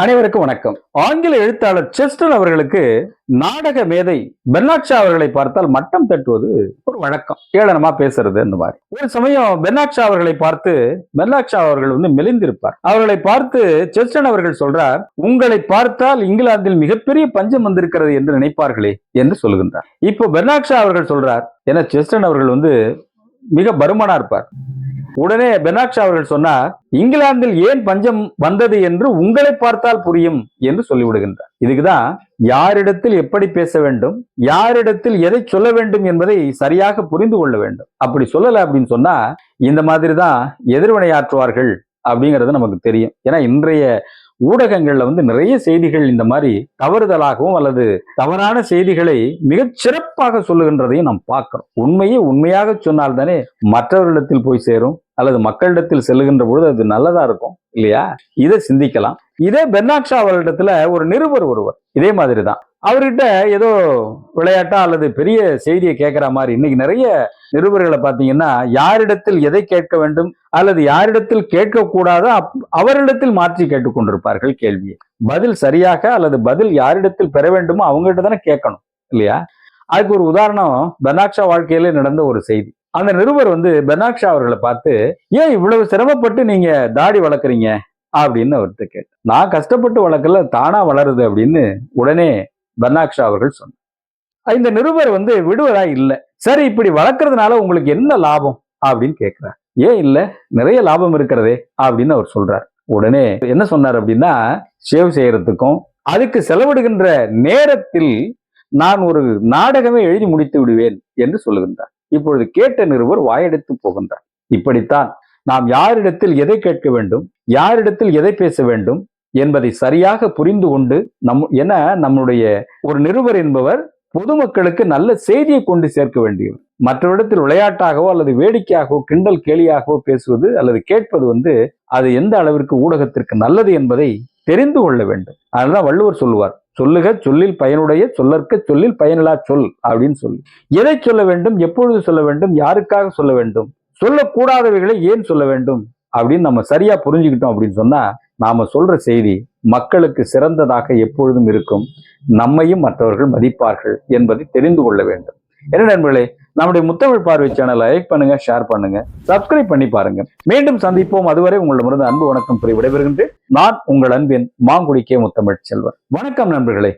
அனைவருக்கும் வணக்கம். ஆங்கில எழுத்தாளர் செஸ்டன் அவர்களுக்கு நாடக மேதை பெர்னாட் ஷா அவர்களை பார்த்தால் மட்டம் தட்டுவது ஒரு வழக்கம். ஏளனமா பேசுறது அந்த மாதிரி. ஒரு சமயம் பெர்னாட் ஷா அவர்களை பார்த்து பெர்னாட் ஷா அவர்கள் மெலிந்திருப்பார். அவர்களை பார்த்து செஸ்டன் அவர்கள் சொல்றார், உங்களை பார்த்தால் இங்கிலாந்தில் மிகப்பெரிய பஞ்சம் வந்திருக்கிறது என்று நினைப்பார்களே என்று சொல்லுகின்றார். இப்போ பெர்னாட் ஷா அவர்கள் சொல்றார், ஏன்னா செஸ்டன் அவர்கள் மிக பருமனா இருப்பார். உடனே பெர்னாட் ஷா அவர்கள் சொன்னார், இங்கிலாந்தில் ஏன் பஞ்சம் வந்தது என்று உங்களை பார்த்தால் புரியும் என்று சொல்லிவிடுகின்றார். இதுக்குதான் யாரிடத்தில் எப்படி பேச வேண்டும், யாரிடத்தில் எதை சொல்ல வேண்டும் என்பதை சரியாக புரிந்து கொள்ள வேண்டும். அப்படி சொல்லல அப்படின்னு சொன்னா இந்த மாதிரி தான் எதிர்வினையாற்றுவார்கள் அப்படிங்கிறது நமக்கு தெரியும். ஏன்னா இன்றைய ஊடகங்கள்ல நிறைய செய்திகள் இந்த மாதிரி தவறுதலாகவும் அல்லது தவறான செய்திகளை மிகச் சிறப்பாக சொல்லுகின்றதையும் நாம் பார்க்கிறோம். உண்மையை உண்மையாக சொன்னால்தானே மற்றவர்களிடத்தில் போய் சேரும், அல்லது மக்களிடத்தில் செல்லுகின்ற பொழுது அது நல்லதா இருக்கும் இல்லையா? இதை சிந்திக்கலாம். இதே பெர்னாட் ஷா அவர்களிடத்துல ஒரு நிருபர் ஒருவர் இதே மாதிரிதான். அவர்கிட்ட ஏதோ விளையாட்டா அல்லது பெரிய செய்தியை கேட்கிற மாதிரி இன்னைக்கு நிறைய நிருபர்களை பார்த்தீங்கன்னா யாரிடத்தில் எதை கேட்க வேண்டும் அல்லது யாரிடத்தில் கேட்கக்கூடாதோ அவரிடத்தில் மாற்றி கேட்டுக்கொண்டிருப்பார்கள் கேள்வியை. பதில் சரியாக அல்லது பதில் யாரிடத்தில் பெற வேண்டுமோ அவங்ககிட்ட தானே கேட்கணும் இல்லையா? அதுக்கு ஒரு உதாரணம் பெர்னாட் ஷா வாழ்க்கையில நடந்த ஒரு செய்தி. அந்த நிருபர் பெர்னாட் ஷா அவர்களை பார்த்து, ஏன் இவ்வளவு சிரமப்பட்டு நீங்க தாடி வளர்க்குறீங்க அப்படின்னு அவர்கிட்ட கேட்டு, நான் கஷ்டப்பட்டு வளர்க்கல, தானா வளருது அப்படின்னு உடனே பெர்னாட் ஷா அவர்கள் சொன்னார். இந்த நிருபர் விடுவதா இல்லை. சரி, இப்படி வளர்க்கறதுனால உங்களுக்கு என்ன லாபம் அப்படின்னு கேட்கிறார். ஏன் இல்ல, நிறைய லாபம் இருக்கிறதே அப்படின்னு அவர் சொல்றார். உடனே என்ன சொன்னார் அப்படின்னா, ஷேவ் செய்யறதுக்கும் அதுக்கு செலவிடுகின்ற நேரத்தில் நான் ஒரு நாடகமே எழுதி முடித்து விடுவேன் என்று சொல்லுகின்றார். இப்பொழுது கேட்ட நிருபர் வாயெடுத்து போகின்றார். இப்படித்தான் நாம் யாரிடத்தில் எதை கேட்க வேண்டும், யாரிடத்தில் எதை பேச வேண்டும் என்பதை சரியாக புரிந்து கொண்டு நம்முடைய ஒரு நிருபர் என்பவர் பொதுமக்களுக்கு நல்ல செய்தியை கொண்டு சேர்க்க வேண்டியவர். மற்றவரிடத்தில் விளையாட்டாகவோ அல்லது வேடிக்கையாகவோ கிண்டல் கேலியாகவோ பேசுவது அல்லது கேட்பது அது எந்த அளவிற்கு ஊடகத்திற்கு நல்லது என்பதை தெரிந்து கொள்ள வேண்டும். அதனால வள்ளுவர் சொல்லுவார், சொல்லுக சொல்லில் பயனுடைய, சொல்லற்க சொல்லில் பயனில்லா சொல் அப்படின்னு சொல்லி. எதை சொல்ல வேண்டும், எப்பொழுது சொல்ல வேண்டும், யாருக்காக சொல்ல வேண்டும், சொல்லக்கூடாதவைகளை ஏன் சொல்ல வேண்டும் அப்படின்னு நம்ம சரியா புரிஞ்சுக்கிட்டோம் அப்படின்னு சொன்னா நாம சொல்ற செய்தி மக்களுக்கு சிறந்ததாக எப்பொழுதும் இருக்கும், நம்மையும் மற்றவர்கள் மதிப்பார்கள் என்பதை தெரிந்து கொள்ள வேண்டும். என்ன நண்பர்களே, நம்முடைய முத்தமிழ் பார்வை சேனலை லைக் பண்ணுங்க, ஷேர் பண்ணுங்க, சப்ஸ்கிரைப் பண்ணி பாருங்க. மீண்டும் சந்திப்போம். அதுவரை உங்களிடமிருந்து அன்பு வணக்கம் கூறி விடைபெறுகின்றேன். நான் உங்கள் அன்பின் மாங்குடி கே. முத்தமிழ் செல்வன். வணக்கம் நண்பர்களே.